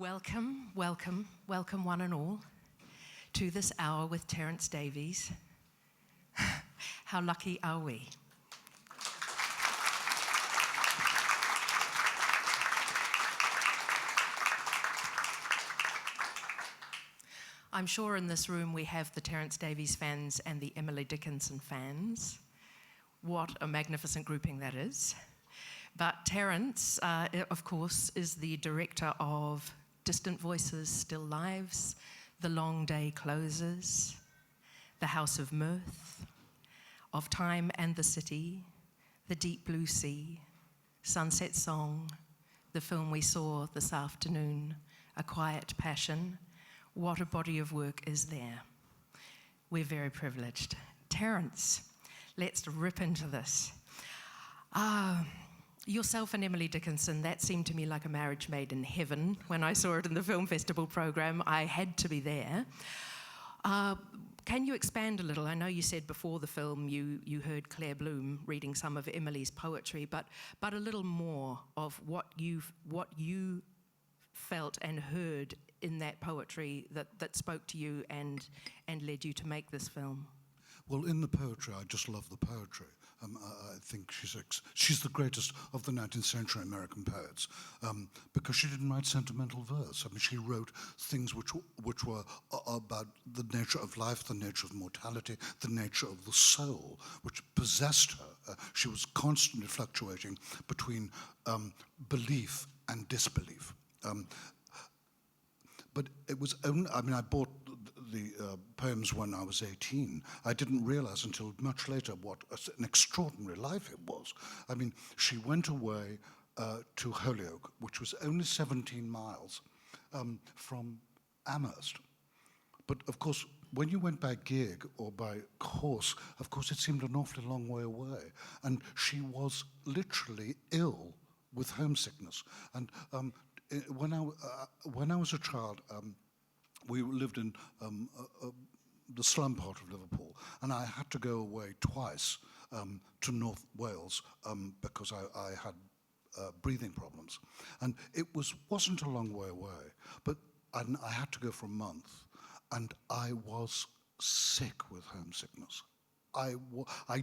Welcome, welcome, welcome one and all to this hour with Terence Davies. How lucky are we? I'm sure in this room we have the Terence Davies fans and the Emily Dickinson fans. What a magnificent grouping that is. But Terence, of course, is the director of Distant Voices, Still Lives, The Long Day Closes, The House of Mirth, Of Time and the City, The Deep Blue Sea, Sunset Song, the film we saw this afternoon, A Quiet Passion. What a body of work is there. We're very privileged. Terence, let's rip into this. Yourself and Emily Dickinson, that seemed to me like a marriage made in heaven. When I saw it in the film festival program, I had to be there. Can you expand a little? I know you said before the film you heard Claire Bloom reading some of Emily's poetry, but a little more of what you felt and heard in that poetry that spoke to you and led you to make this film. Well, in the poetry, I just love the poetry. I think she's the greatest of the 19th century American poets because she didn't write sentimental verse. I mean, she wrote things which were about the nature of life, the nature of mortality, the nature of the soul, which possessed her. She was constantly fluctuating between belief and disbelief. But it was only, I mean, I bought the poems when I was 18. I didn't realize until much later what an extraordinary life it was. I mean, she went away to Holyoke, which was only 17 miles from Amherst. But of course, when you went by gig or by horse, of course, it seemed an awfully long way away. And she was literally ill with homesickness. And when I was a child, we lived in the slum part of Liverpool, and I had to go away twice to North Wales because I had breathing problems. And it wasn't a long way away, but I had to go for a month, and I was sick with homesickness. I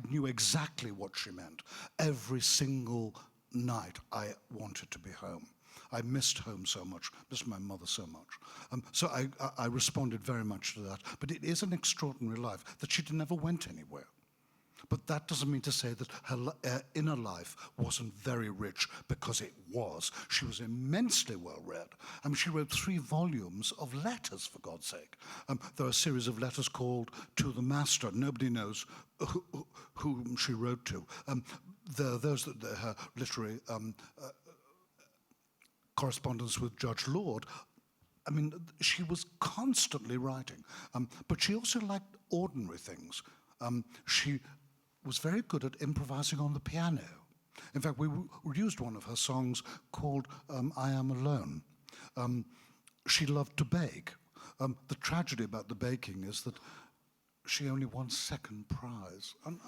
knew exactly what she meant. Every single night I wanted to be home. I missed home so much, missed my mother so much. So I responded very much to that. But it is an extraordinary life that she never went anywhere. But that doesn't mean to say that her inner life wasn't very rich, because it was. She was immensely well read. I mean, she wrote 3 volumes of letters, for God's sake. There are a series of letters called To the Master. Nobody knows whom she wrote to. There are those that her literary correspondence with Judge Lord. I mean, she was constantly writing, but she also liked ordinary things. She was very good at improvising on the piano. In fact, we used one of her songs called I Am Alone. She loved to bake. The tragedy about the baking is that she only won second prize. And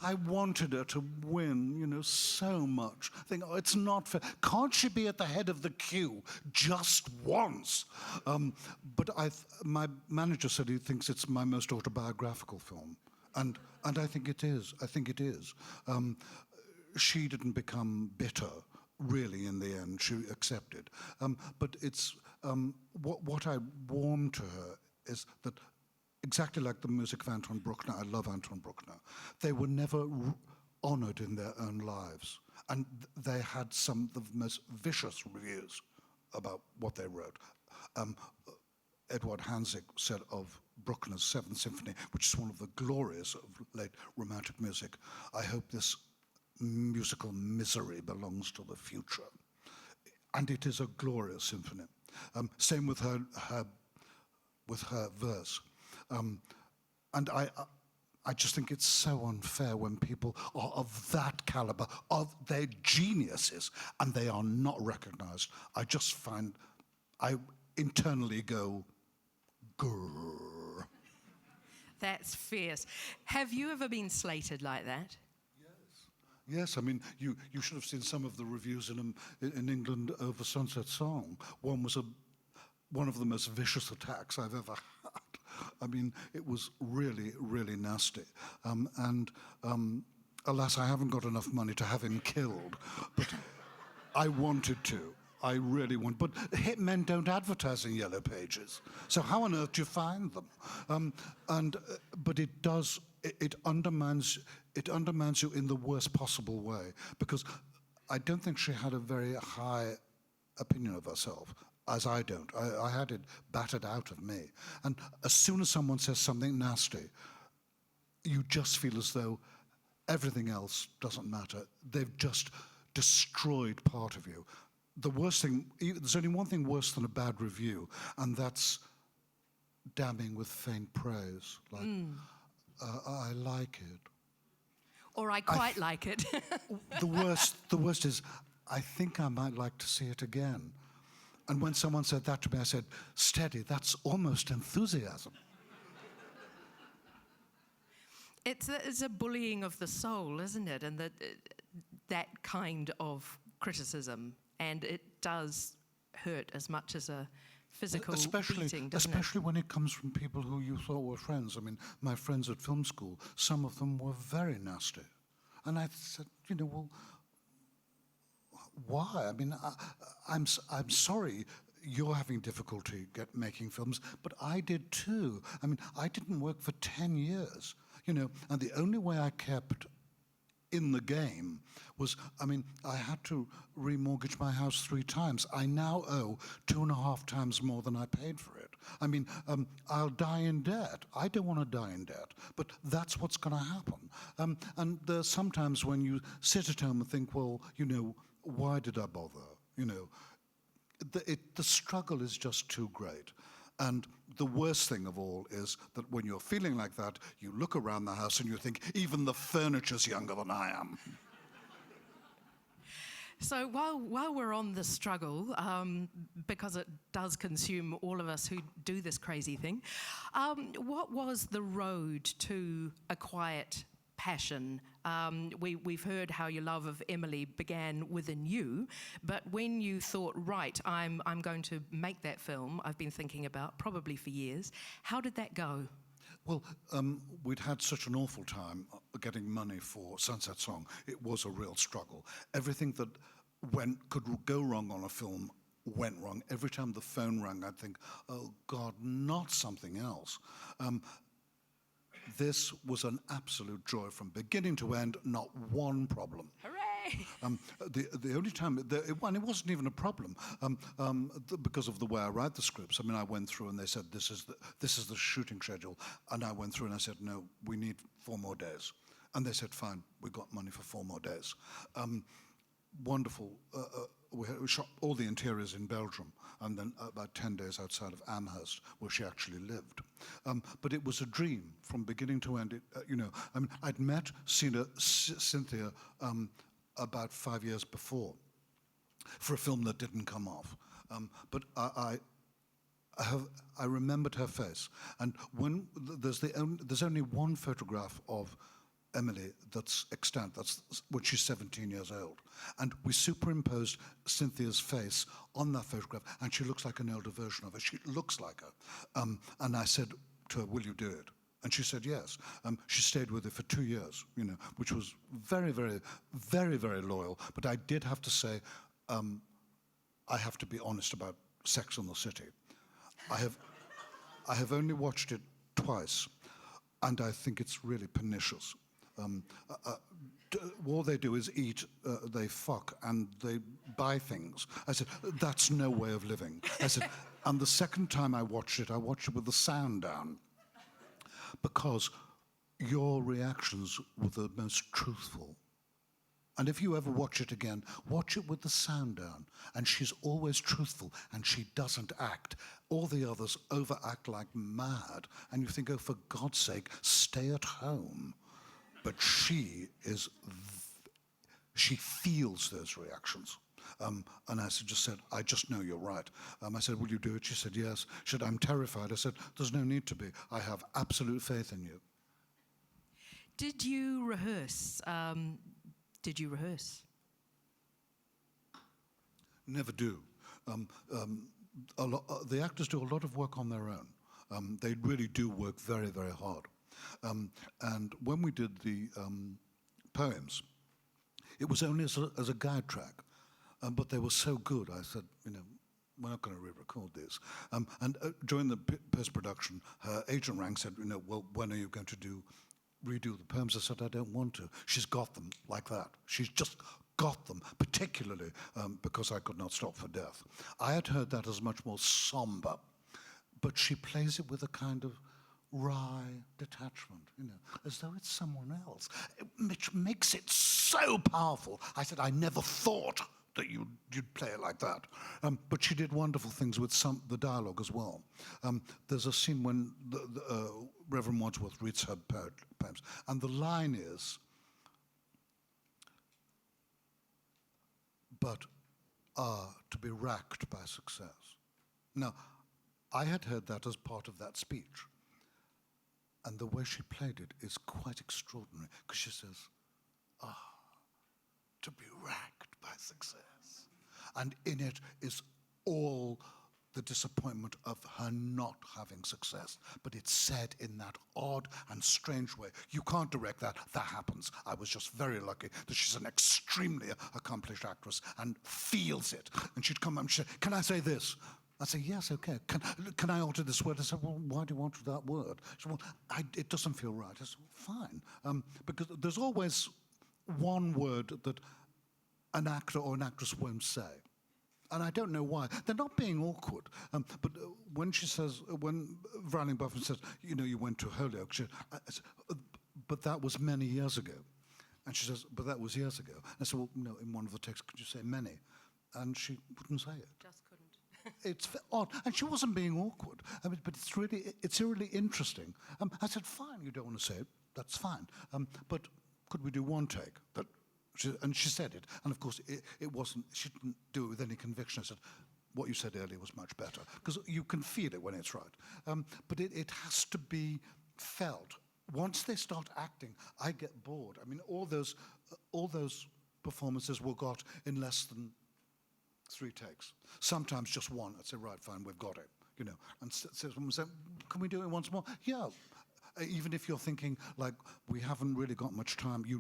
I wanted her to win, so much. I think, it's not fair. Can't she be at the head of the queue just once? But my manager said he thinks it's my most autobiographical film. And I think it is. I think it is. She didn't become bitter, really, in the end. She accepted. But it's what I warmed to her is that, exactly like the music of Anton Bruckner, I love Anton Bruckner, they were never honored in their own lives. And they had some of the most vicious reviews about what they wrote. Edward Hanzig said of Bruckner's Seventh Symphony, which is one of the glories of late Romantic music, I hope this musical misery belongs to the future. And it is a glorious symphony. Same with her verse. And I just think it's so unfair when people are of that caliber, of their geniuses, and they are not recognized. I just find, I internally go, grrr. That's fierce. Have you ever been slated like that? Yes, I mean, you should have seen some of the reviews in England over Sunset Song. One was one of the most vicious attacks I've ever had. I mean, it was really, really nasty. Alas, I haven't got enough money to have him killed, but I wanted to. I really want, but hitmen don't advertise in Yellow Pages, so how on earth do you find them? But it does. It undermines you in the worst possible way, because I don't think she had a very high opinion of herself, as I don't. I had it battered out of me. And as soon as someone says something nasty, you just feel as though everything else doesn't matter. They've just destroyed part of you. The worst thing, there's only one thing worse than a bad review, and that's damning with faint praise. Like, I like it. Or I quite like it. The worst is, I think I might like to see it again. And when someone said that to me, I said, steady, that's almost enthusiasm. It's a bullying of the soul, isn't it? And that kind of criticism. And it does hurt as much as a physical beating, doesn't especially when it comes from people who you thought were friends. I mean, my friends at film school, some of them were very nasty. And I said, well, why? I mean, I'm sorry you're having difficulty making films, but I did too. I mean, I didn't work for 10 years, and the only way I kept in the game was, I mean, I had to remortgage my house 3 times. I now owe 2.5 times more than I paid for it. I mean, I'll die in debt. I don't want to die in debt, but that's what's going to happen. And there's sometimes when you sit at home and think, well, why did I bother? The struggle is just too great. And the worst thing of all is that when you're feeling like that, you look around the house and you think, even the furniture's younger than I am. So while we're on the struggle, because it does consume all of us who do this crazy thing, what was the road to a quiet passion? We've heard how your love of Emily began within you, but when you thought, right, I'm going to make that film, I've been thinking about probably for years, how did that go? Well, we'd had such an awful time getting money for Sunset Song. It was a real struggle. Everything that could go wrong on a film went wrong. Every time the phone rang, I'd think, oh God, not something else. This was an absolute joy from beginning to end, not one problem. Hooray! The only time, it wasn't even a problem because of the way I write the scripts. I mean, I went through and they said, this is the shooting schedule. And I went through and I said, no, we need 4 more days. And they said, fine, we got money for 4 more days. Wonderful. We shot all the interiors in Belgium, and then about 10 days outside of Amherst, where she actually lived. But it was a dream from beginning to end. I mean, I'd met Cynthia about 5 years before for a film that didn't come off. But I remembered her face, and when there's only one photograph of Emily that's extant, that's when she's 17 years old. And we superimposed Cynthia's face on that photograph, and she looks like an older version of her. She looks like her. And I said to her, will you do it? And she said yes. She stayed with it for 2 years, which was very, very, very, very loyal. But I did have to say, I have to be honest about Sex and the City. I have only watched it twice, and I think it's really pernicious. All they do is eat, they fuck, and they buy things. I said, that's no way of living. I said, and the second time I watched it with the sound down, because your reactions were the most truthful. And if you ever watch it again, watch it with the sound down. And she's always truthful, and she doesn't act. All the others overact like mad. And you think, oh, for God's sake, stay at home. But she feels those reactions. And I just said, I just know you're right. I said, will you do it? She said, yes. She said, I'm terrified. I said, there's no need to be. I have absolute faith in you. Did you rehearse? Never do. the actors do a lot of work on their own. They really do work very, very hard. And when we did the poems, it was only as a guide track, but they were so good. I said, we're not going to re-record this. And during the post-production, her agent rang, said, well, when are you going to redo the poems? I said, I don't want to. She's got them like that. She's just got them, particularly because I could not stop for death. I had heard that as much more somber, but she plays it with a kind of wry detachment, as though it's someone else, which makes it so powerful. I said, I never thought that you'd play it like that. But she did wonderful things with the dialogue as well. There's a scene when the Reverend Wadsworth reads her poems, and the line is, but are to be racked by success. Now, I had heard that as part of that speech, and the way she played it is quite extraordinary, because she says, to be racked by success. And in it is all the disappointment of her not having success, but it's said in that odd and strange way. You can't direct that. That happens. I was just very lucky that she's an extremely accomplished actress and feels it. And she'd come up and she'd say, can I say this? I say, yes, okay. Can I alter this word? I said, well, why do you alter that word? She said, well, it doesn't feel right. I said, well, fine. Because there's always one word that an actor or an actress won't say. And I don't know why. They're not being awkward. But when she says, when Browning Buffett says, you went to Holyoke, I said, but that was many years ago. And she says, but that was years ago. I said, well, no, in one of the texts, could you say many? And she wouldn't say it. Just couldn't. It's odd. And she wasn't being awkward. But it's really interesting. I said, fine, you don't want to say it. That's fine. But could we do one take? And she said it, and of course it wasn't, she didn't do it with any conviction. I said, what you said earlier was much better, because you can feel it when it's right. But it has to be felt. Once they start acting, I get bored. I mean, all those performances were got in less than 3 takes. Sometimes just one. I'd say, right, fine, we've got it, And someone said, can we do it once more? Yeah. Even if you're thinking, like, we haven't really got much time, you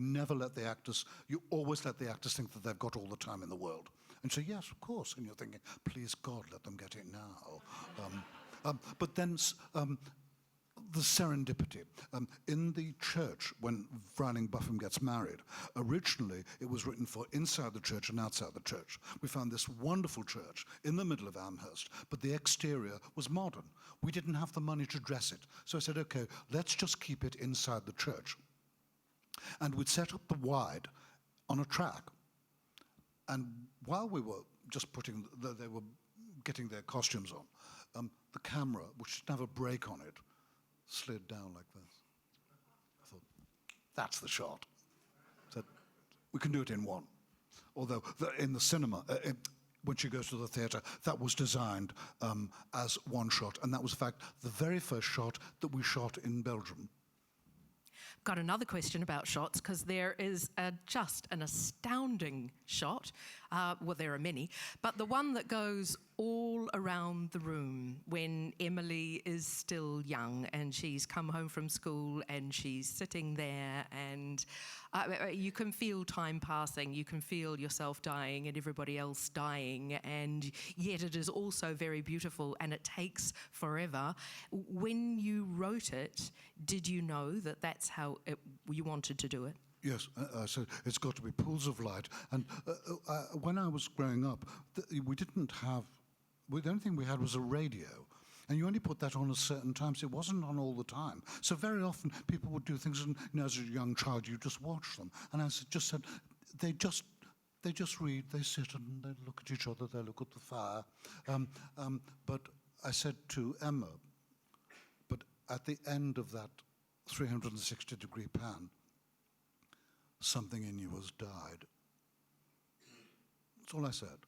always let the actors think that they've got all the time in the world. And say, yes, of course. And you're thinking, please, God, let them get it now. But then the serendipity. In the church, when Browning Buffum gets married, originally it was written for inside the church and outside the church. We found this wonderful church in the middle of Amherst, but the exterior was modern. We didn't have the money to dress it. So I said, okay, let's just keep it inside the church. And we'd set up the wide on a track. And while we were just they were getting their costumes on, the camera, which didn't have a brake on it, slid down like this. I thought, that's the shot. So we can do it in one. Although in the cinema, when she goes to the theatre, that was designed as one shot. And that was, in fact, the very first shot that we shot in Belgium. Got another question about shots, because there is just an astounding shot. Well, there are many, but the one that goes all around the room when Emily is still young and she's come home from school and she's sitting there, and you can feel time passing, you can feel yourself dying and everybody else dying, and yet it is also very beautiful and it takes forever. When you wrote it, did you know that that's how you wanted to do it? Yes, so it's got to be pools of light. And when I was growing up, we didn't have, the only thing we had was a radio. And you only put that on at certain times. It wasn't on all the time. So very often people would do things, and as a young child, you just watch them. And I just said, they just read, they sit and they look at each other, they look at the fire. But I said to Emma, but at the end of that 360-degree pan, something in you has died. That's all I said.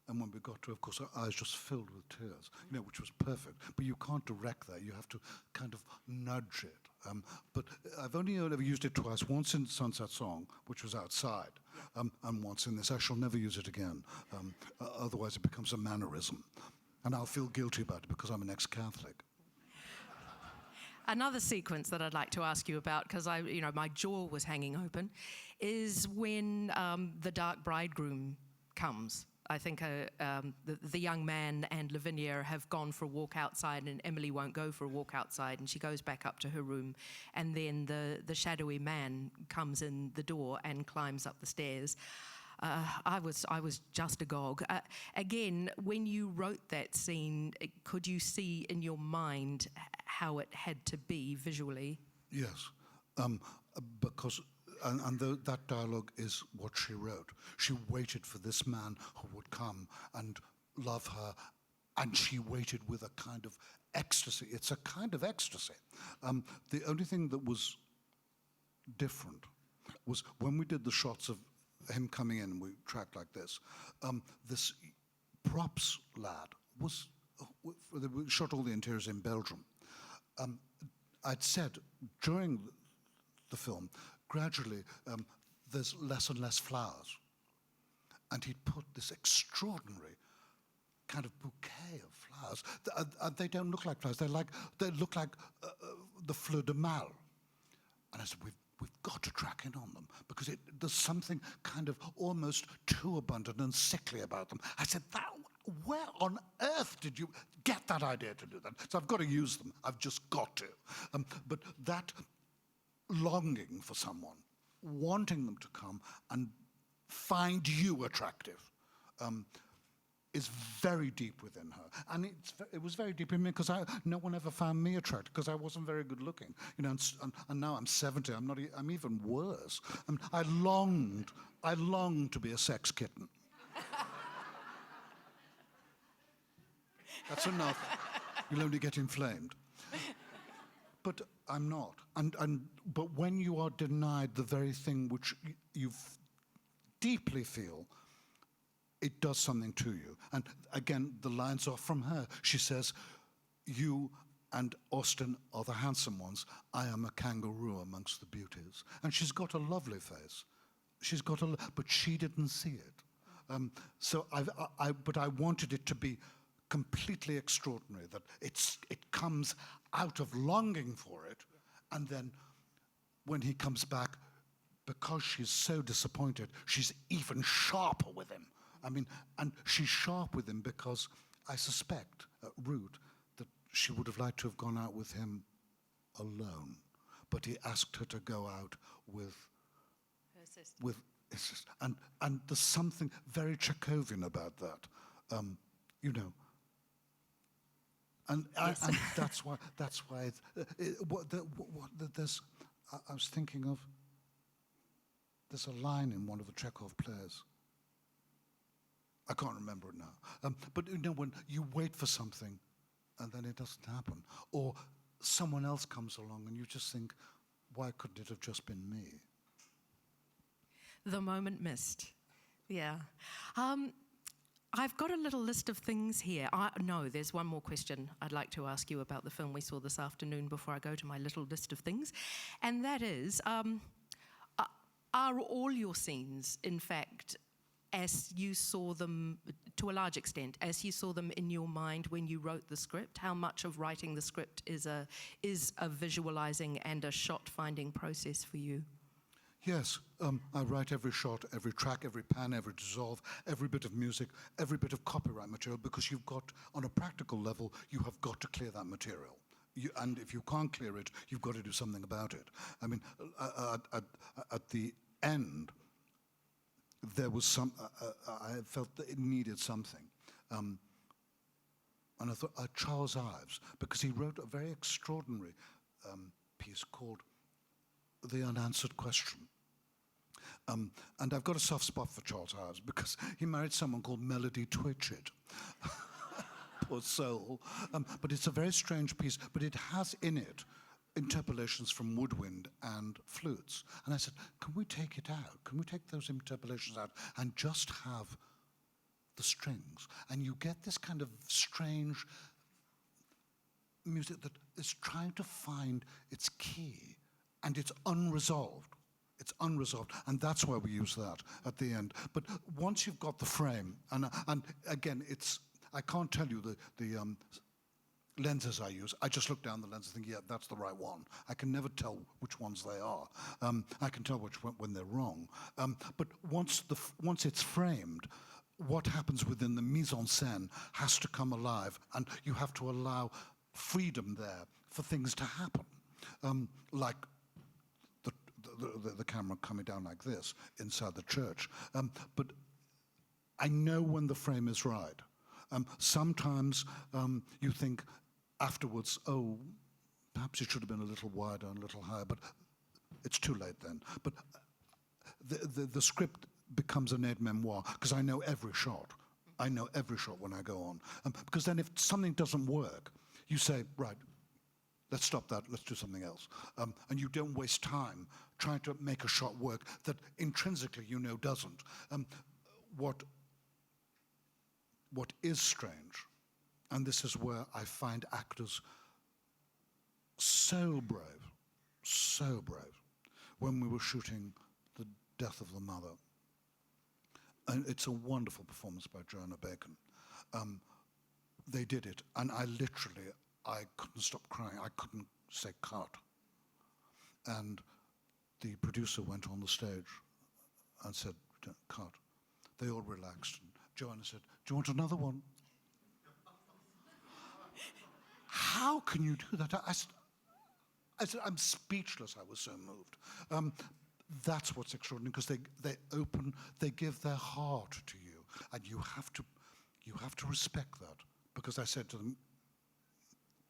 And when we got to, of course, our eyes just filled with tears, which was perfect. But you can't direct that. You have to kind of nudge it. But I've only ever used it twice. Once in Sunset Song, which was outside, and once in this. I shall never use it again. Otherwise, it becomes a mannerism. And I'll feel guilty about it because I'm an ex-Catholic. Another sequence that I'd like to ask you about, because my jaw was hanging open, is when the dark bridegroom comes. I think the young man and Lavinia have gone for a walk outside, and Emily won't go for a walk outside, and she goes back up to her room, and then the shadowy man comes in the door and climbs up the stairs. I was just agog. Again, when you wrote that scene, could you see in your mind how it had to be visually? Yes, because that dialogue is what she wrote. She waited for this man who would come and love her, and she waited with a kind of ecstasy. It's a kind of ecstasy. The only thing that was different was when we did the shots of him coming in, we tracked like this. This props lad we shot all the interiors in Belgium. I'd said during the film, gradually there's less and less flowers. And he'd put this extraordinary kind of bouquet of flowers. They don't look like flowers, they look like the fleur de mal. And I said, we've got to track in on them because there's something kind of almost too abundant and sickly about them. I said, where on earth did you get that idea to do that? So I've got to use them. I've just got to. But that longing for someone, wanting them to come and find you attractive, is very deep within her. And it was very deep in me because no one ever found me attractive because I wasn't very good looking. And now I'm 70, I'm even worse. I longed to be a sex kitten. That's enough. You'll only get inflamed. But I'm not. But when you are denied the very thing which you deeply feel, it does something to you. And again, the lines are from her. She says, you and Austin are the handsome ones. I am a kangaroo amongst the beauties. And she's got a lovely face. But she didn't see it. But I wanted it to be completely extraordinary, that it comes out of longing for it, and then when he comes back, because she's so disappointed, she's even sharper with him. And she's sharp with him because I suspect, at root, that she would have liked to have gone out with him alone, but he asked her to go out with her sister. With his sister. And there's something very Chekhovian about that, And, yes. and that's why there's. I was thinking of. There's a line in one of the Chekhov plays. I can't remember it now. But when you wait for something, and then it doesn't happen, or someone else comes along, and you just think, why couldn't it have just been me? The moment missed. Yeah. I've got a little list of things here. No, there's one more question I'd like to ask you about the film we saw this afternoon before I go to my little list of things. And that is, are all your scenes, in fact, as you saw them, to a large extent, as you saw them in your mind when you wrote the script? How much of writing the script is a visualizing and a shot-finding process for you? Yes, I write every shot, every track, every pan, every dissolve, every bit of music, every bit of copyright material, because you've got, on a practical level, you have got to clear that material. And if you can't clear it, you've got to do something about it. At the end, there was I felt that it needed something. And I thought, Charles Ives, because he wrote a very extraordinary piece called The Unanswered Question. And I've got a soft spot for Charles Ives because he married someone called Melody Twitchett. Poor soul. But it's a very strange piece, but it has in it interpolations from woodwind and flutes. And I said, can we take it out? Can we take those interpolations out and just have the strings? And you get this kind of strange music that is trying to find its key, and it's unresolved. It's unresolved, and that's why we use that at the end. But once you've got the frame, and again, I can't tell you the lenses I use. I just look down the lens and think, yeah, that's the right one. I can never tell which ones they are. I can tell when they're wrong. But once it's framed, what happens within the mise en scène has to come alive, and you have to allow freedom there for things to happen. Like the camera coming down like this inside the church. But I know when the frame is right. Sometimes you think afterwards, oh, perhaps it should have been a little wider and a little higher, but it's too late then. But the script becomes an aide-memoire, because I know every shot. I know every shot when I go on. Because then if something doesn't work, you say, right, let's stop that, let's do something else. And you don't waste time trying to make a shot work that intrinsically you know doesn't. What is strange, and this is where I find actors so brave, when we were shooting The Death of the Mother. And it's a wonderful performance by Joanna Bacon. They did it, and I couldn't stop crying. I couldn't say cut. And the producer went on the stage and said, cut. They all relaxed. And Joanna said, do you want another one? How can you do that? I said, I'm speechless. I was so moved. That's what's extraordinary, because they give their heart to you, and you have to respect that, because I said to them,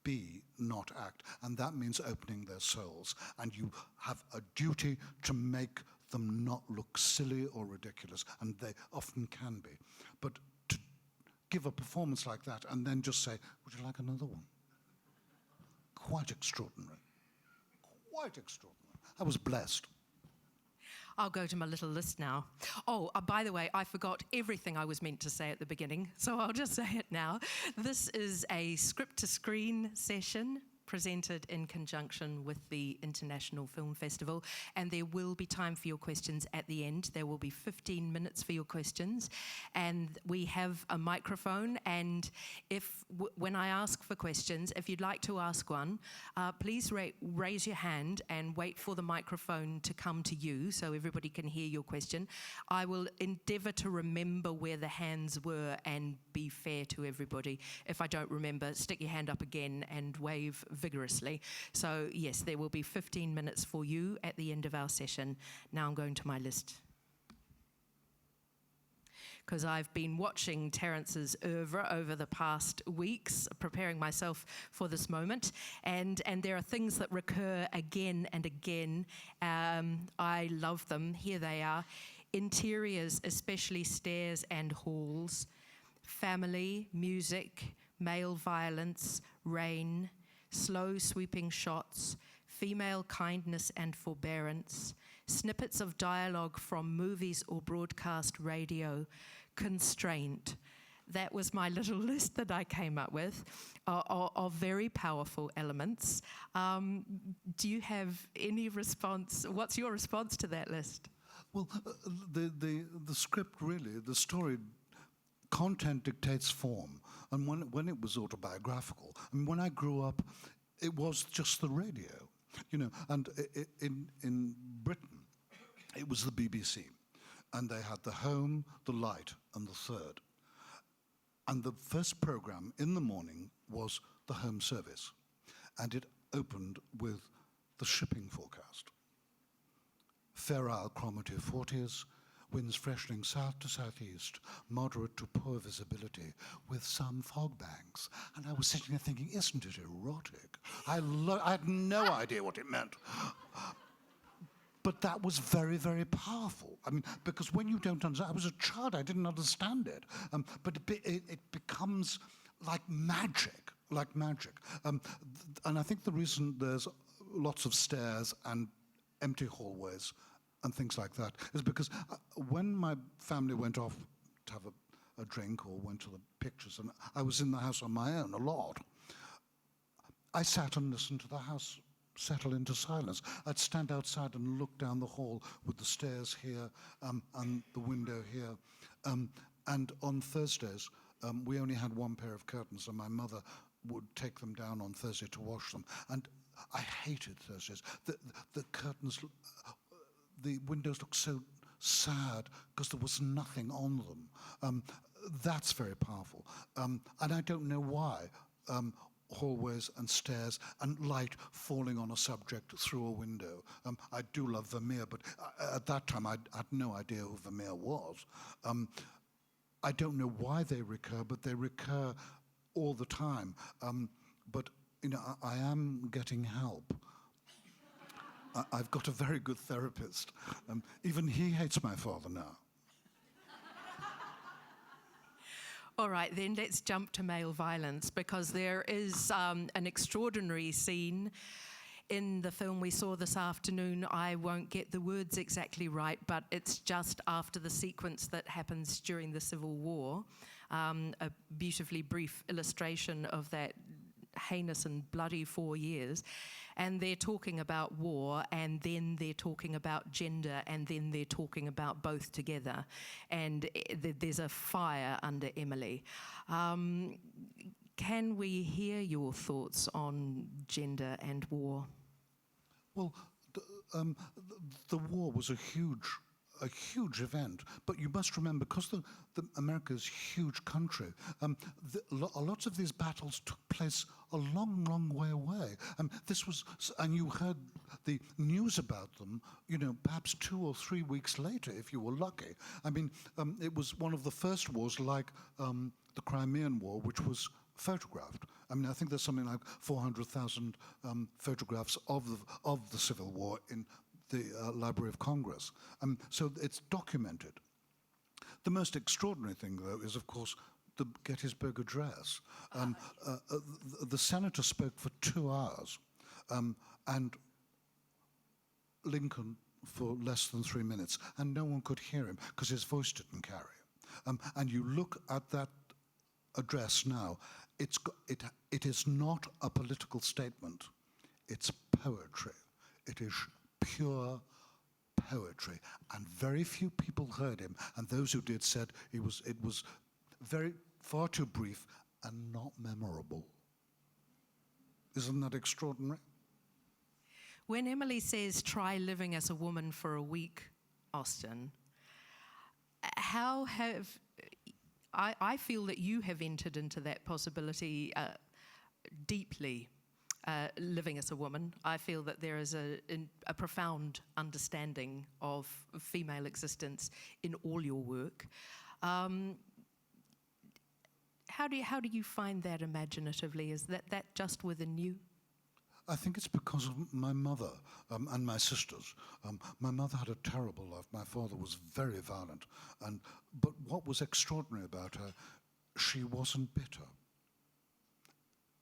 be, not act, and that means opening their souls, and you have a duty to make them not look silly or ridiculous, and they often can be. But to give a performance like that and then just say, would you like another one? Quite extraordinary. Quite extraordinary. I was blessed. I'll go to my little list now. Oh, by the way, I forgot everything I was meant to say at the beginning, so I'll just say it now. This is a script-to-screen session presented in conjunction with the International Film Festival, and there will be time for your questions at the end. There will be 15 minutes for your questions, and we have a microphone, and when I ask for questions, if you'd like to ask one, please raise your hand and wait for the microphone to come to you so everybody can hear your question. I will endeavour to remember where the hands were and be fair to everybody. If I don't remember, stick your hand up again and wave vigorously. So yes, there will be 15 minutes for you at the end of our session. Now I'm going to my list, because I've been watching Terence's oeuvre over the past weeks, preparing myself for this moment, and there are things that recur again and again. I love them. Here they are. Interiors, especially stairs and halls, family, music, male violence, rain, slow sweeping shots, female kindness and forbearance, snippets of dialogue from movies or broadcast radio, constraint. That was my little list that I came up with of very powerful elements. Do you have any response? What's your response to that list? Well, the script really, the story, content dictates form. And when it was autobiographical, I mean, when I grew up, it was just the radio, you know. And in Britain, it was the BBC, and they had the Home, the Light, and the Third. And the first program in the morning was the Home Service, and it opened with the shipping forecast. Fair Isle chromative 40s, winds freshening south to southeast, moderate to poor visibility, with some fog banks. And I was sitting there thinking, isn't it erotic? I had no idea what it meant. But that was very, very powerful. I mean, because when you don't understand, I was a child, I didn't understand it. But it becomes like magic, and I think the reason there's lots of stairs and empty hallways and things like that is because when my family went off to have a drink or went to the pictures, and I was in the house on my own a lot, I sat and listened to the house settle into silence. I'd stand outside and look down the hall with the stairs here and the window here. And on Thursdays, we only had one pair of curtains, and my mother would take them down on Thursday to wash them. And I hated Thursdays. The curtains, the windows looked so sad because there was nothing on them. That's very powerful. And I don't know why hallways and stairs and light falling on a subject through a window. I do love Vermeer, but at that time I had no idea who Vermeer was. I don't know why they recur, but they recur all the time. But you know, I am getting help. I've got a very good therapist. Even he hates my father now. All right, then let's jump to male violence, because there is an extraordinary scene in the film we saw this afternoon. I won't get the words exactly right, but it's just after the sequence that happens during the Civil War, a beautifully brief illustration of that heinous and bloody 4 years. And they're talking about war, and then they're talking about gender, and then they're talking about both together. And there's a fire under Emily. Can we hear your thoughts on gender and war? Well, the war was a huge event, but you must remember, because America's a huge country, lots of these battles took place a long, long way away. And you heard the news about them, you know, perhaps 2 or 3 weeks later, if you were lucky. I mean, it was one of the first wars, like the Crimean War, which was photographed. I mean, I think there's something like 400,000 photographs of the Civil War in the Library of Congress. So it's documented. The most extraordinary thing, though, is, of course, the Gettysburg Address. The senator spoke for 2 hours, and Lincoln for less than 3 minutes, and no one could hear him because his voice didn't carry. And you look at that address now, it is not a political statement. It's poetry. It is pure poetry, and very few people heard him, and those who did said it was far too brief and not memorable. Isn't that extraordinary? When Emily says, try living as a woman for a week, Austin, how have... I feel that you have entered into that possibility deeply, living as a woman. I feel that there is a profound understanding of female existence in all your work. How do you find that imaginatively? Is that just within you? I think it's because of my mother and my sisters. My mother had a terrible life. My father was very violent. But what was extraordinary about her, she wasn't bitter.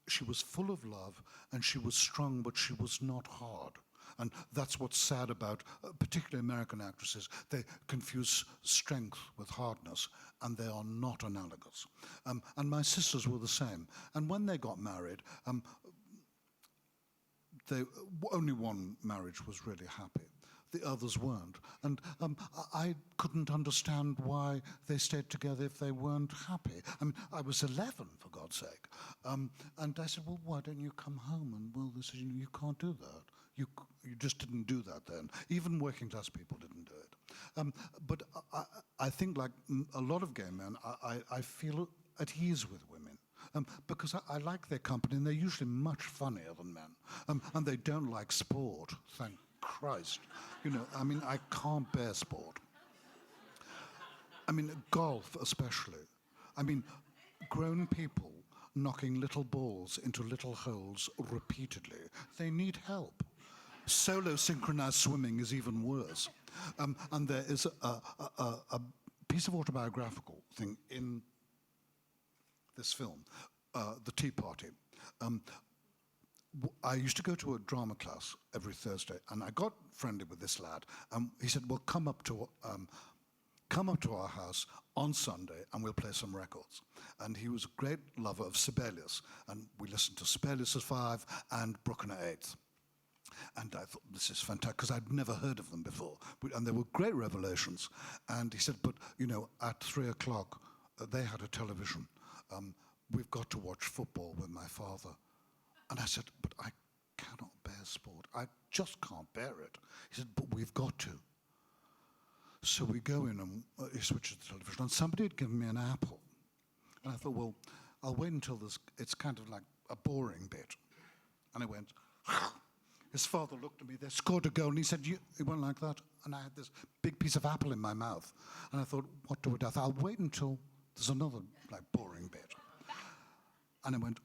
She was full of love, and she was strong, but she was not hard. And that's what's sad about particularly American actresses. They confuse strength with hardness, and they are not analogous. And my sisters were the same. And when they got married, only one marriage was really happy. The others weren't. And I couldn't understand why they stayed together if they weren't happy. I mean, I was 11, for God's sake. And I said, well, why don't you come home? And, well, they said, you can't do that. You just didn't do that then. Even working class people didn't do it. But I think, like a lot of gay men, I feel at ease with women. Because I like their company, and they're usually much funnier than men. And they don't like sport, thank Christ. You know, I mean, I can't bear sport. I mean, golf especially. I mean, grown people knocking little balls into little holes repeatedly. They need help. Solo synchronized swimming is even worse. And there is a piece of autobiographical thing in this film, The Tea Party. I used to go to a drama class every Thursday, and I got friendly with this lad. He said, well, come up to our house on Sunday, and we'll play some records. And he was a great lover of Sibelius, and we listened to Sibelius's 5 and Bruckner 8th. And I thought, this is fantastic, because I'd never heard of them before. And they were great revelations. And he said, but, you know, at 3 o'clock, they had a television. we've got to watch football with my father. And I said, but I cannot bear sport. I just can't bear it. He said, but we've got to. So we go in and he switches the television, and somebody had given me an apple. And I thought, well, I'll wait until it's kind of like a boring bit. And I went, his father looked at me, they scored a goal, and he said, he went like that. And I had this big piece of apple in my mouth. And I thought, what do I do? I thought, I'll wait until there's another like boring bit. And I went,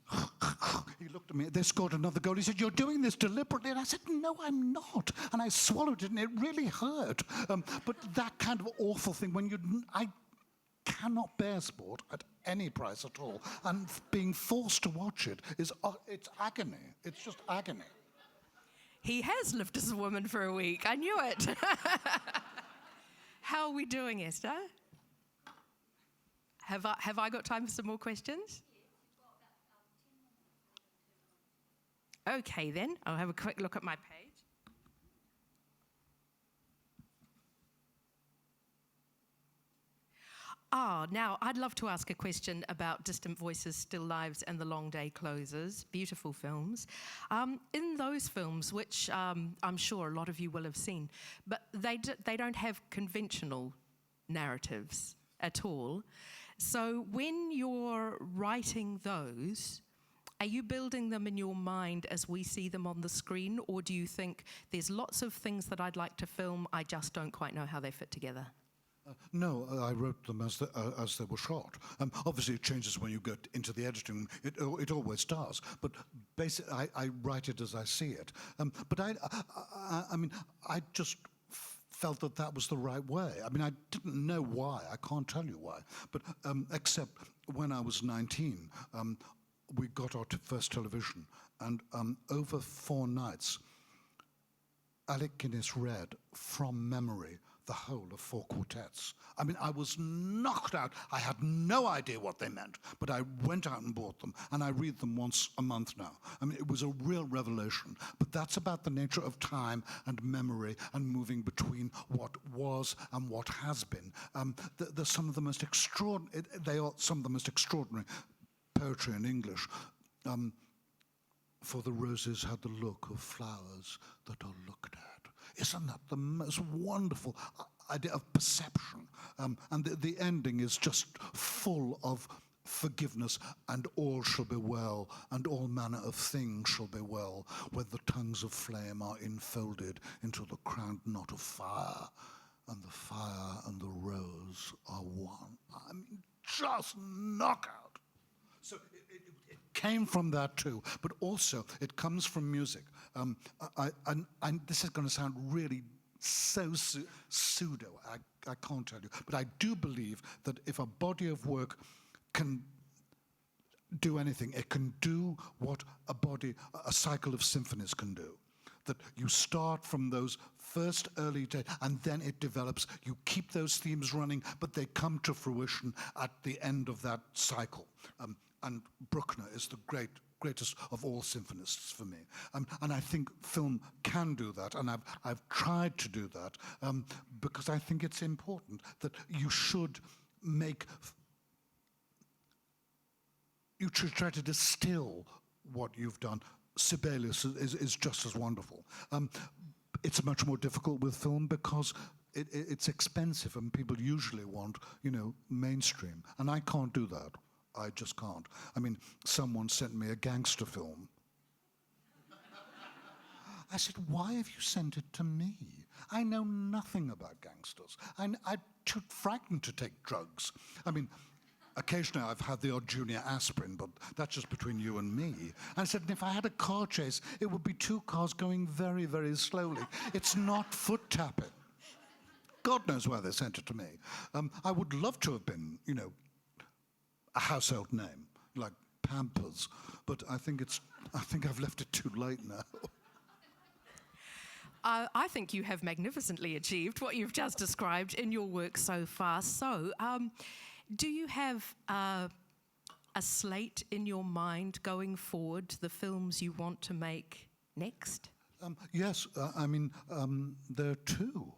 he looked at me, they scored another goal. He said, you're doing this deliberately. And I said, no, I'm not. And I swallowed it, and it really hurt. But that kind of awful thing, I cannot bear sport at any price at all. And being forced to watch it it's agony. It's just agony. He has lived as a woman for a week. I knew it. How are we doing, Esther? Have I got time for some more questions? Okay, then. I'll have a quick look at my page. Now, I'd love to ask a question about Distant Voices, Still Lives, and The Long Day Closes. Beautiful films. In those films, which I'm sure a lot of you will have seen, but they don't have conventional narratives at all. So when you're writing those, are you building them in your mind as we see them on the screen, or do you think there's lots of things that I'd like to film, I just don't quite know how they fit together? No, I wrote them as they were shot. Obviously, it changes when you get into the editing. It always does. But basically, I write it as I see it. But I mean, I just felt that was the right way. I mean, I didn't know why. I can't tell you why. But except when I was 19, we got our first television, and over 4 nights, Agyness read from memory the whole of 4 quartets. I mean, I was knocked out. I had no idea what they meant, but I went out and bought them, and I read them once a month now. I mean, it was a real revelation. But that's about the nature of time and memory and moving between what was and what has been. They're some of the most extraordinary. They are some of the most extraordinary poetry in English. For the roses had the look of flowers that are looked at. Isn't that the most wonderful idea of perception? And the ending is just full of forgiveness, and all shall be well, and all manner of things shall be well, when the tongues of flame are enfolded into the crowned knot of fire, and the fire and the rose are one. I mean, just knockout. So it came from that too, but also it comes from music. And this is going to sound really so pseudo, I can't tell you, but I do believe that if a body of work can do anything, it can do what a cycle of symphonies can do. That you start from those first early days, and then it develops. You keep those themes running, but they come to fruition at the end of that cycle. And Bruckner is the greatest of all symphonists for me. And I think film can do that, and I've tried to do that, because I think it's important that you should try to distill what you've done. Sibelius is just as wonderful. It's much more difficult with film because it's expensive, and people usually want, mainstream. And I can't do that. I just can't. I mean, someone sent me a gangster film. I said, why have you sent it to me? I know nothing about gangsters. I'm too frightened to take drugs. I mean, occasionally I've had the odd junior aspirin, but that's just between you and me. And I said, if I had a car chase, it would be 2 cars going very, very slowly. It's not foot tapping. God knows why they sent it to me. I would love to have been, a household name, like Pampers, but I think I've left it too late now. I think you have magnificently achieved what you've just described in your work so far. So, do you have a slate in your mind going forward, the films you want to make next? Yes, there are 2.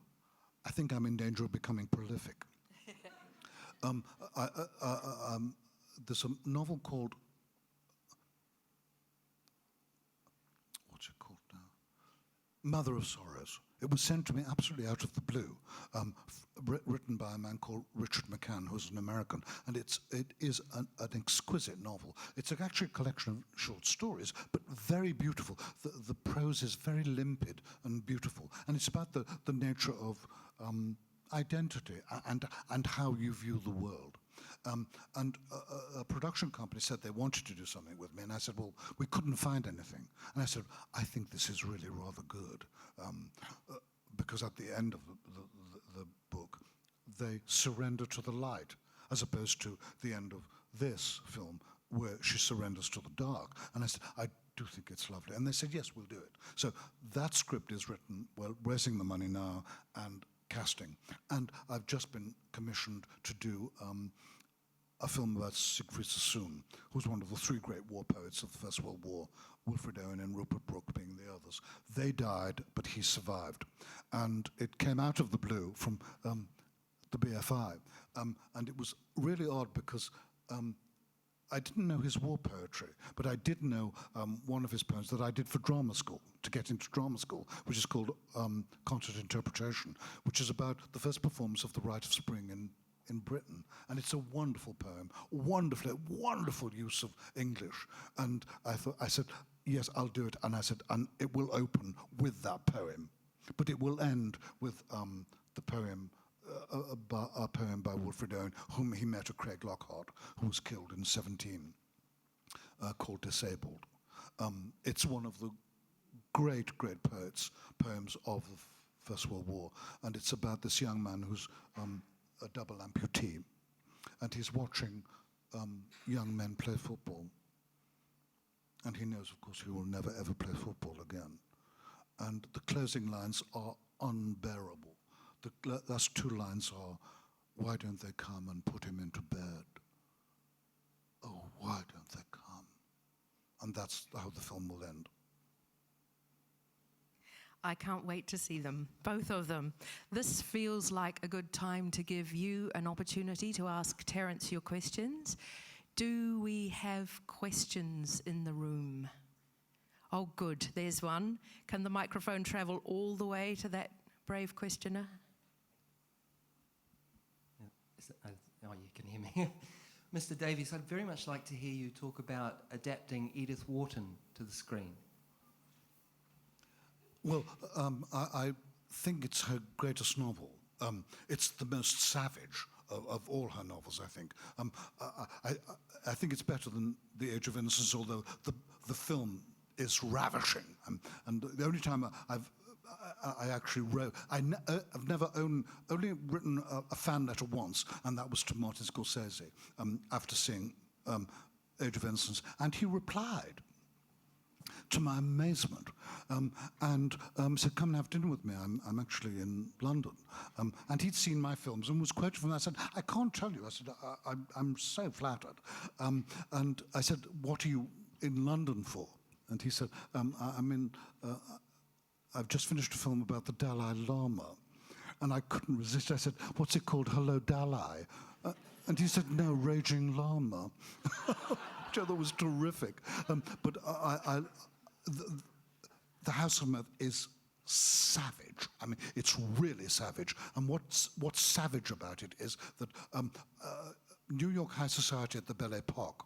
I think I'm in danger of becoming prolific. there's a novel called, what's it called now? Mother of Sorrows. It was sent to me absolutely out of the blue, written by a man called Richard McCann, who's an American, and it is an exquisite novel. It's actually a collection of short stories, but very beautiful. The prose is very limpid and beautiful, and it's about the nature of identity and how you view the world. And a production company said they wanted to do something with me, and I said, well, we couldn't find anything. And I said, I think this is really rather good, because at the end of the book, they surrender to the light, as opposed to the end of this film, where she surrenders to the dark. And I said, I do think it's lovely. And they said, yes, we'll do it. So that script is written, well, raising the money now, and casting. And I've just been commissioned to do a film about Siegfried Sassoon, who's one of the three great war poets of the First World War, Wilfred Owen and Rupert Brooke being the others. They died, but he survived. And it came out of the blue from the BFI. And it was really odd because I didn't know his war poetry, but I did know one of his poems that I did for drama school, to get into drama school, which is called Concert Interpretation, which is about the first performance of The Rite of Spring in Britain. And it's a wonderful poem, wonderful use of English. And I said, yes, I'll do it. And I said, and it will open with that poem, but it will end with the poem, a poem by Wilfred Owen, whom he met at Craig Lockhart, who was killed in 17, called Disabled. It's one of the great poems of the First World War, and it's about this young man who's a double amputee, and he's watching young men play football, and he knows, of course, he will never ever play football again. And the closing lines are unbearable. The last two lines are, why don't they come and put him into bed? Oh, why don't they come? And that's how the film will end. I can't wait to see them, both of them. This feels like a good time to give you an opportunity to ask Terence your questions. Do we have questions in the room? Oh, good, there's one. Can the microphone travel all the way to that brave questioner? Oh, you can hear me. Mr. Davies, I'd very much like to hear you talk about adapting Edith Wharton to the screen. Well, I think it's her greatest novel. It's the most savage of all her novels, I think. I think it's better than The Age of Innocence, although the film is ravishing. And the only time I actually wrote, I've never only written a fan letter once, and that was to Martin Scorsese after seeing Age of Innocence, and he replied, to my amazement, and said, come and have dinner with me. I'm actually in London. And he'd seen my films and was quoted from that. I said, I can't tell you. I said, I'm so flattered. And I said, what are you in London for? And he said, I've just finished a film about the Dalai Lama. And I couldn't resist. I said, what's it called? Hello, Dalai. And he said, no, Raging Llama. Which I thought was terrific. But the House of Mirth is savage. I mean, it's really savage. And what's savage about it is that New York high society at the Belle Epoque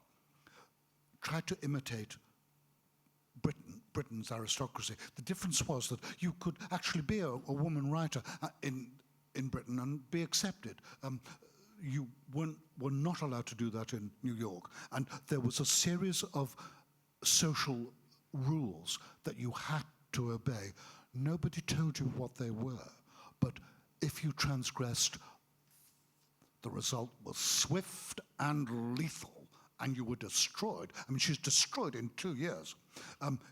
tried to imitate Britain's aristocracy. The difference was that you could actually be a woman writer in Britain and be accepted. You were not allowed to do that in New York. And there was a series of social rules that you had to obey. Nobody told you what they were, but if you transgressed, the result was swift and lethal, and you were destroyed. I mean, she's destroyed in 2 years.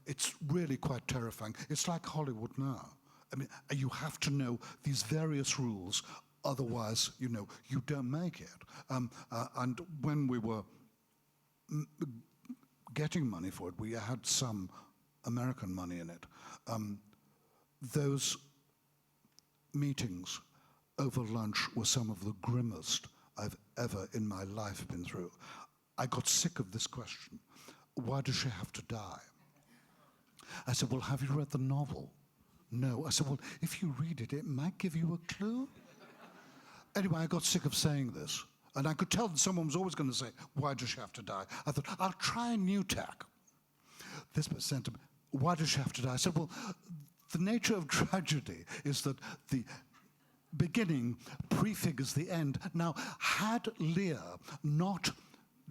It's really quite terrifying. It's like Hollywood now. I mean, you have to know these various rules, otherwise, you don't make it. And when we were getting money for it, we had some American money in it. Those meetings over lunch were some of the grimmest I've ever in my life been through. I got sick of this question. Why does she have to die? I said, well, have you read the novel? No. I said, well, if you read it, it might give you a clue. Anyway, I got sick of saying this. And I could tell that someone was always going to say, why does she have to die? I thought, I'll try a new tack. This was sent to me, why does she have to die? I said, well, the nature of tragedy is that the beginning prefigures the end. Now, had Lear not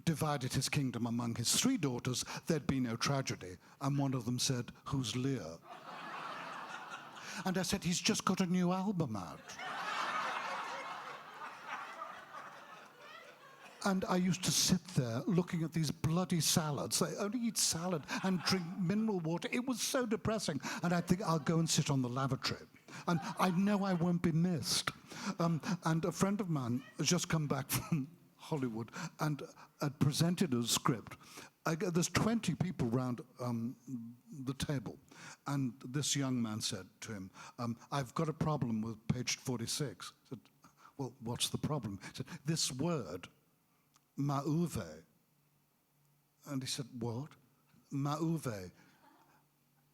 divided his kingdom among his 3 daughters, there'd be no tragedy. And one of them said, who's Lear? And I said, he's just got a new album out. And I used to sit there looking at these bloody salads. They only eat salad and drink mineral water. It was so depressing. And I think I'll go and sit on the lavatory. And I know I won't be missed. And a friend of mine has just come back from Hollywood and had presented a script. There's 20 people round the table. And this young man said to him, I've got a problem with page 46. I said, well, what's the problem? He said, this word, mauve. And he said, what? Mauve.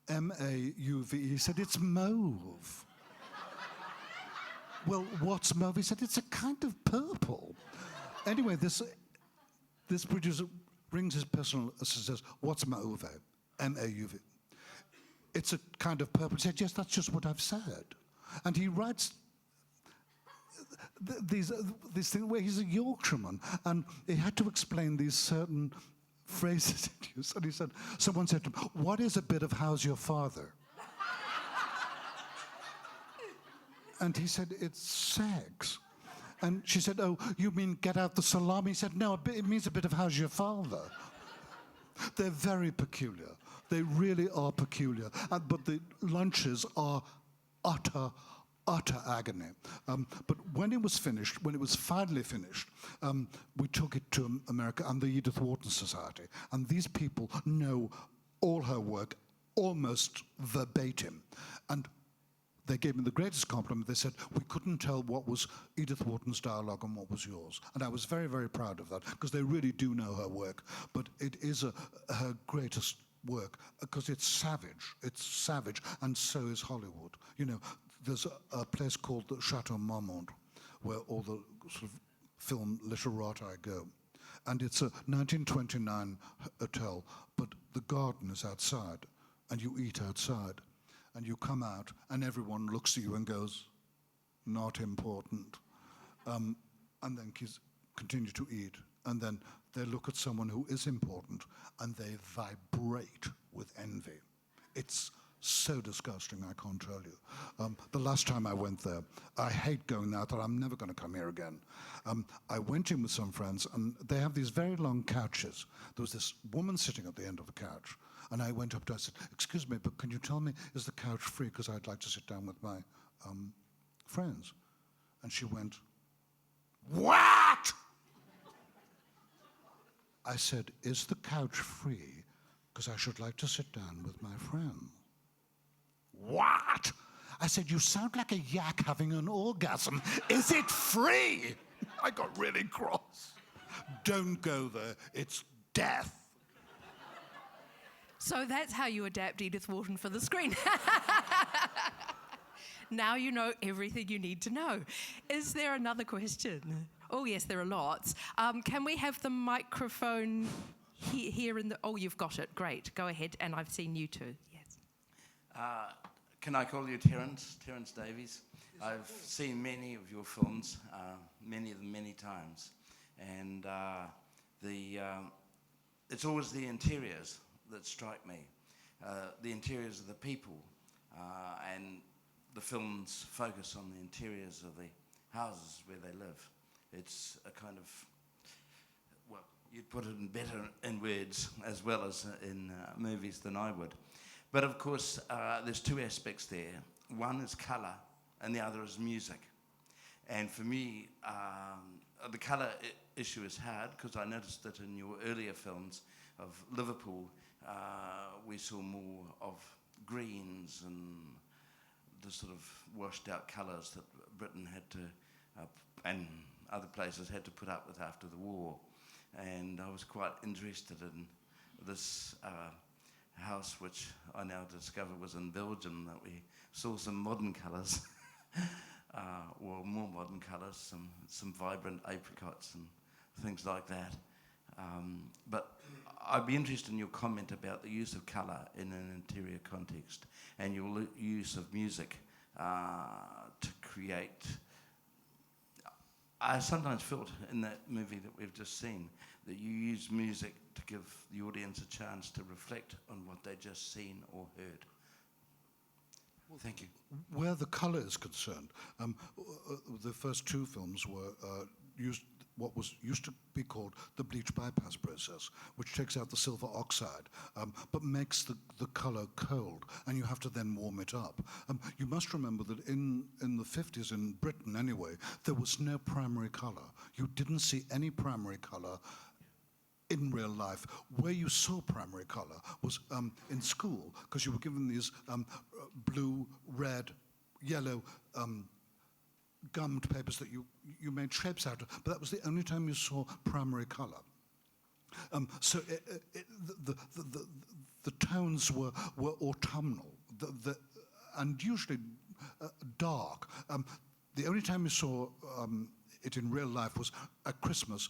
M-A-U-V-E. He said, it's mauve. Well, what's mauve? He said, it's a kind of purple. Anyway, this producer rings his personal assistant, says, what's mauve? M-A-U-V. It's a kind of purple. He said, yes, that's just what I've said. And he writes these things where he's a Yorkshireman, and he had to explain these certain phrases he used. And he said, someone said to him, what is a bit of how's your father? And he said, it's sex. And she said, oh, you mean get out the salami? He said, no, it means a bit of how's your father? They're very peculiar. They really are peculiar. But the lunches are utter agony. But when it was finished, when it was finally finished, we took it to America and the Edith Wharton Society. And these people know all her work almost verbatim. And they gave me the greatest compliment. They said, we couldn't tell what was Edith Wharton's dialogue and what was yours. And I was very, very proud of that, because they really do know her work. But it is her greatest work, because it's savage, and so is Hollywood. You know, there's a place called the Chateau Marmont, where all the sort of film literati go. And it's a 1929 hotel, but the garden is outside, and you eat outside. And you come out, and everyone looks at you and goes, not important. And then continue to eat. And then they look at someone who is important, and they vibrate with envy. It's so disgusting, I can't tell you. The last time I went there, I hate going there. I thought, I'm never going to come here again. I went in with some friends, and they have these very long couches. There was this woman sitting at the end of the couch. And I went up to her and said, excuse me, but can you tell me, is the couch free? Because I'd like to sit down with my friends. And she went, what? I said, is the couch free? Because I should like to sit down with my friends. What? I said, you sound like a yak having an orgasm. Is it free? I got really cross. Don't go there. It's death. So that's how you adapt Edith Wharton for the screen. Now you know everything you need to know. Is there another question? Oh, yes, there are lots. Can we have the microphone here in the... Oh, you've got it. Great. Go ahead. And I've seen you too. Yes. Can I call you Terence? Terence Davies. I've seen many of your films, many of them many times. And it's always the interiors that strike me, the interiors of the people, and the films focus on the interiors of the houses where they live. It's a kind of, well, you'd put it better in words as well as in movies than I would. But of course, there's 2 aspects there. One is colour, and the other is music. And for me, the colour issue is hard, because I noticed that in your earlier films of Liverpool, we saw more of greens and the sort of washed out colours that Britain had to, and other places had to put up with after the war. and I was quite interested in this house, which I now discover was in Belgium, that we saw some modern colours, well, more modern colours, some vibrant apricots and things like that. But I'd be interested in your comment about the use of colour in an interior context and your use of music to create. I sometimes felt in that movie that we've just seen that you use music to give the audience a chance to reflect on what they'd just seen or heard. Well, thank you. Where the colour is concerned, the first two films were used what was used to be called the bleach bypass process, which takes out the silver oxide, but makes the colour cold, and you have to then warm it up. You must remember that in the 50s, in Britain anyway, there was no primary colour. You didn't see any primary colour in real life. Where you saw primary colour was in school, because you were given these blue, red, yellow gummed papers that you made shapes out of, but that was the only time you saw primary colour. So the tones were autumnal and usually dark. The only time you saw it in real life was at Christmas.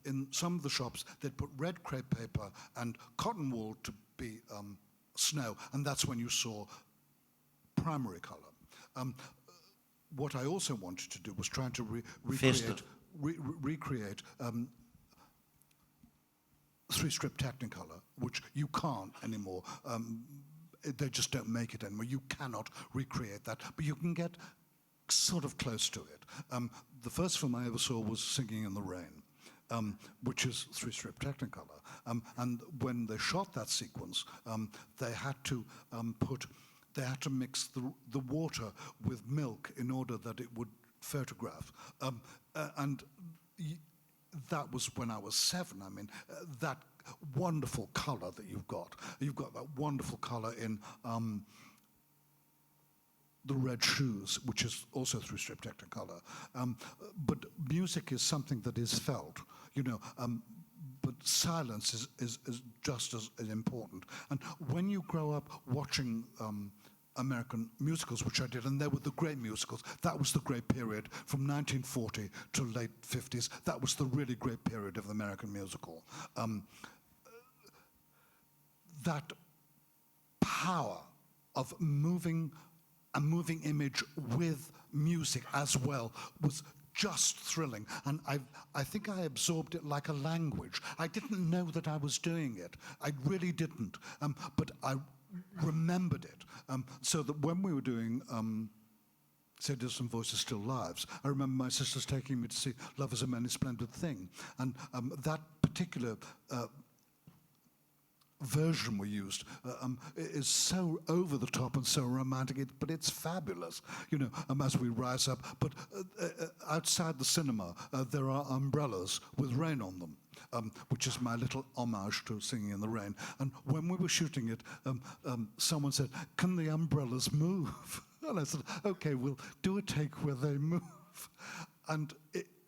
In some of the shops, they'd put red crepe paper and cotton wool to be snow, and that's when you saw primary colour. What I also wanted to do was trying to recreate three-strip Technicolor, which you can't anymore. They just don't make it anymore. You cannot recreate that, but you can get sort of close to it. The first film I ever saw was Singing in the Rain, which is three-strip Technicolor. And when they shot that sequence, they had to mix the water with milk in order that it would photograph. And that was when I was 7. I mean, that wonderful colour that you've got that wonderful colour in The Red Shoes, which is also through strip Technicolor. But music is something that is felt, but silence is just as important. And when you grow up watching American musicals, which I did, and they were the great musicals, that was the great period from 1940 to late 50s. That was the really great period of the American musical. That power of a moving image with music as well was just thrilling, and I think I absorbed it like a language. I didn't know that I was doing it. I really didn't, but I remembered it. So that when we were doing Say Distant Voices Still Lives, I remember my sisters taking me to see Love is a Many Splendid Thing, and that particular version we used is so over the top and so romantic, but it's fabulous, as we rise up. But outside the cinema, there are umbrellas with rain on them, which is my little homage to Singing in the Rain. And when we were shooting it, someone said, "Can the umbrellas move?" And I said, "Okay, we'll do a take where they move." And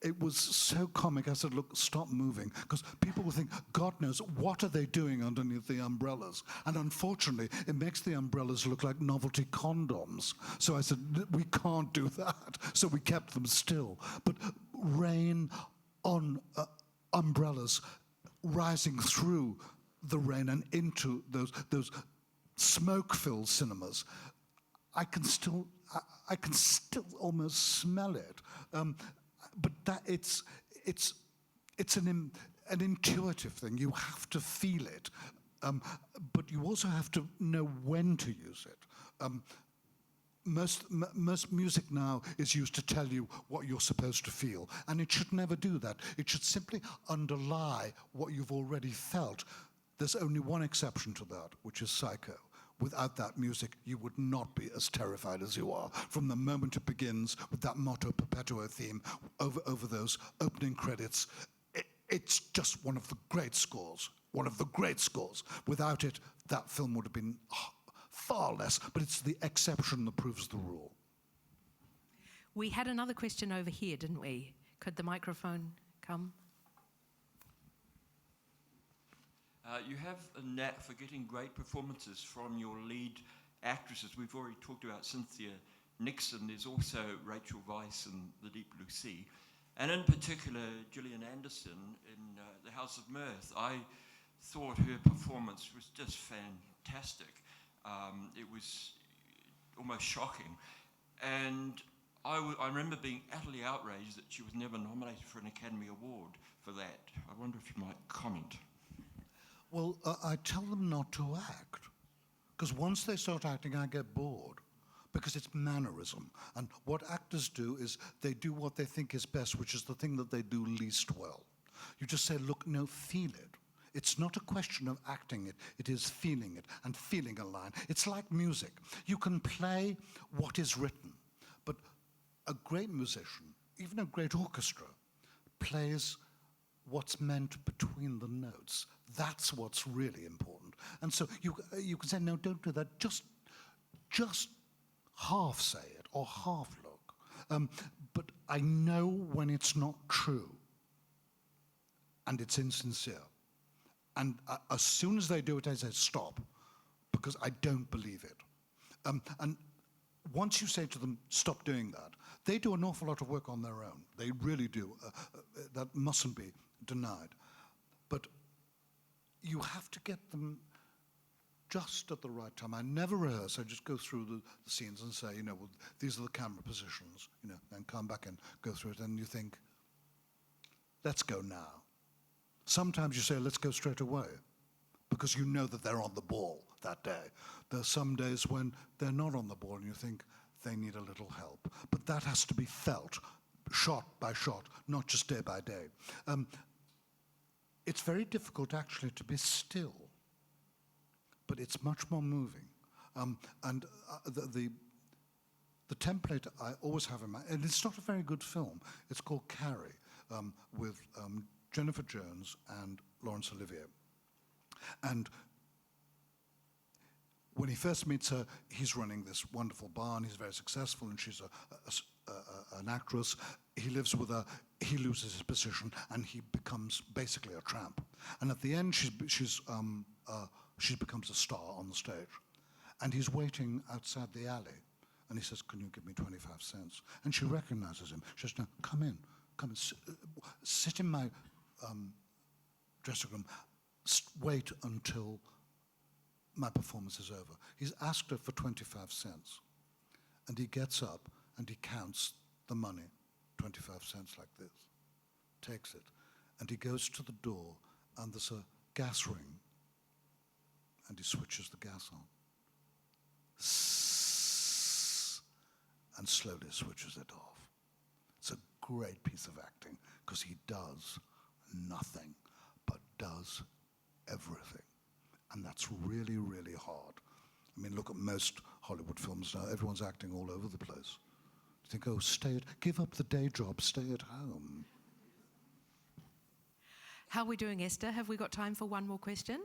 it was so comic. I said, "Look, stop moving," because people will think, God knows, what are they doing underneath the umbrellas? And unfortunately, it makes the umbrellas look like novelty condoms. So I said, we can't do that. So we kept them still. But rain on umbrellas rising through the rain and into those smoke-filled cinemas, I can still almost smell it. But that it's an intuitive thing. You have to feel it, but you also have to know when to use it. Most music now is used to tell you what you're supposed to feel, and it should never do that. It should simply underlie what you've already felt. There's only one exception to that, which is Psycho. Without that music, you would not be as terrified as you are. From the moment it begins with that motto perpetuo theme over those opening credits, it's just one of the great scores. One of the great scores. Without it, that film would have been far less, but it's the exception that proves the rule. We had another question over here, didn't we? Could the microphone come? You have a knack for getting great performances from your lead actresses. We've already talked about Cynthia Nixon. There's also Rachel Weisz in The Deep Blue Sea. And in particular, Gillian Anderson in The House of Mirth. I thought her performance was just fantastic. It was almost shocking. And I remember being utterly outraged that she was never nominated for an Academy Award for that. I wonder if you might comment. Well, I tell them not to act, because once they start acting, I get bored, because it's mannerism. And what actors do is they do what they think is best, which is the thing that they do least well. You just say, look, no, feel it. It's not a question of acting it, it is feeling it and feeling a line. It's like music. You can play what is written, but a great musician, even a great orchestra, plays what's meant between the notes. That's what's really important. And so you can say, no, don't do that. Just half say it or half look. But I know when it's not true and it's insincere. And as soon as they do it, I say, stop, because I don't believe it. And once you say to them, stop doing that, they do an awful lot of work on their own. They really do. That mustn't be denied. But you have to get them just at the right time. I never rehearse. I just go through the scenes and say, well, these are the camera positions, and come back and go through it. And you think, let's go now. Sometimes you say, let's go straight away, because you know that they're on the ball that day. There's some days when they're not on the ball and you think they need a little help. But that has to be felt, shot by shot, not just day by day. It's very difficult actually to be still, but it's much more moving. The template I always have in mind, and it's not a very good film, it's called Carrie, with Jennifer Jones and Laurence Olivier. And when he first meets her, he's running this wonderful barn, he's very successful, and she's an actress. He lives with her, he loses his position, and he becomes basically a tramp. And at the end, she becomes a star on the stage. And he's waiting outside the alley, and he says, can you give me 25 cents? And she recognizes him. She says, no, come in, sit in my dressing room, wait until my performance is over. He's asked her for 25 cents. And he gets up and he counts the money, 25 cents like this, takes it, and he goes to the door and there's a gas ring and he switches the gas on. And slowly switches it off. It's a great piece of acting because he does nothing but does everything. And that's really, really hard. I mean, look at most Hollywood films now. Everyone's acting all over the place. You think, give up the day job, stay at home. How are we doing, Esther? Have we got time for one more question?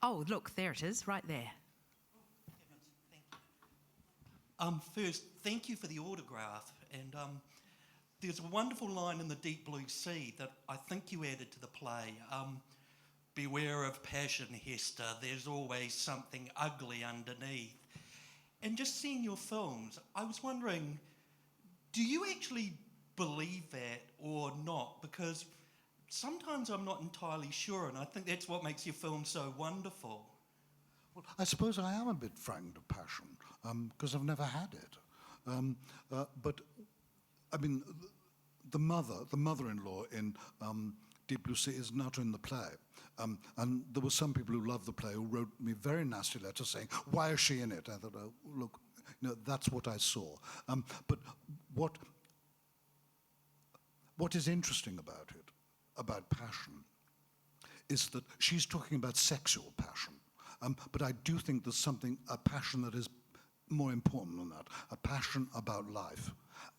Oh, look, there it is, right there. First, thank you for the autograph. And there's a wonderful line in The Deep Blue Sea that I think you added to the play. Beware of passion, Hester. There's always something ugly underneath. And just seeing your films, I was wondering, do you actually believe that or not? Because sometimes I'm not entirely sure, and I think that's what makes your film so wonderful. Well, I suppose I am a bit frightened of passion, because I've never had it. But, I mean, the mother-in-law in Deep Blue Sea is not in the play. And there were some people who loved the play who wrote me very nasty letters saying, why is she in it? I thought, oh, look, that's what I saw. But what is interesting about it, about passion, is that she's talking about sexual passion. But I do think there's a passion that is more important than that, a passion about life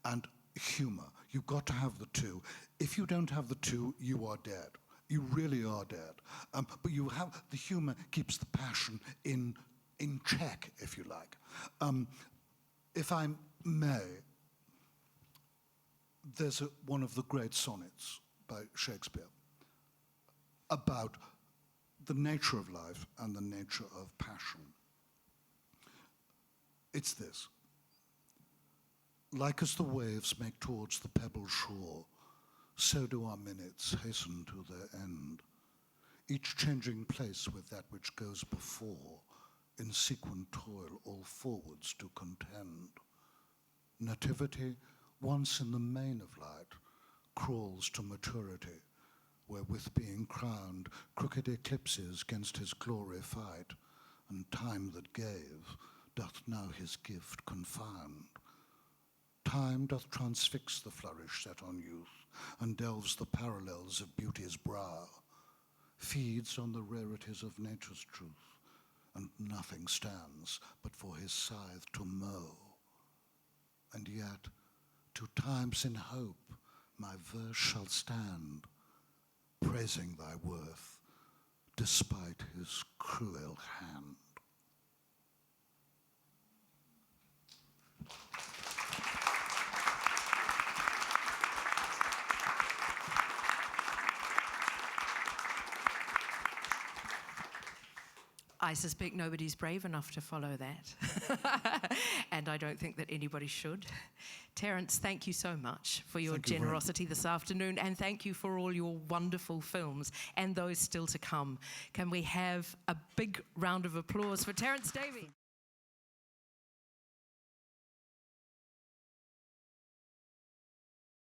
and humor. You've got to have the two. If you don't have the two, you are dead. You really are dead. But you have, the humor keeps the passion in check, if you like. If I may, there's one of the great sonnets by Shakespeare about the nature of life and the nature of passion. It's this. Like as the waves make towards the pebble shore, so do our minutes hasten to their end, each changing place with that which goes before, in sequent toil all forwards to contend. Nativity, once in the main of light, crawls to maturity, where with being crowned, crooked eclipses 'gainst his glory fight, and time that gave doth now his gift confound. Time doth transfix the flourish set on youth, and delves the parallels of beauty's brow, feeds on the rarities of nature's truth, and nothing stands but for his scythe to mow. And yet, to times in hope, my verse shall stand, praising thy worth, despite his cruel hand. I suspect nobody's brave enough to follow that. And I don't think that anybody should. Terence, thank you so much for your generosity this afternoon, and thank you for all your wonderful films and those still to come. Can we have a big round of applause for Terence Davies?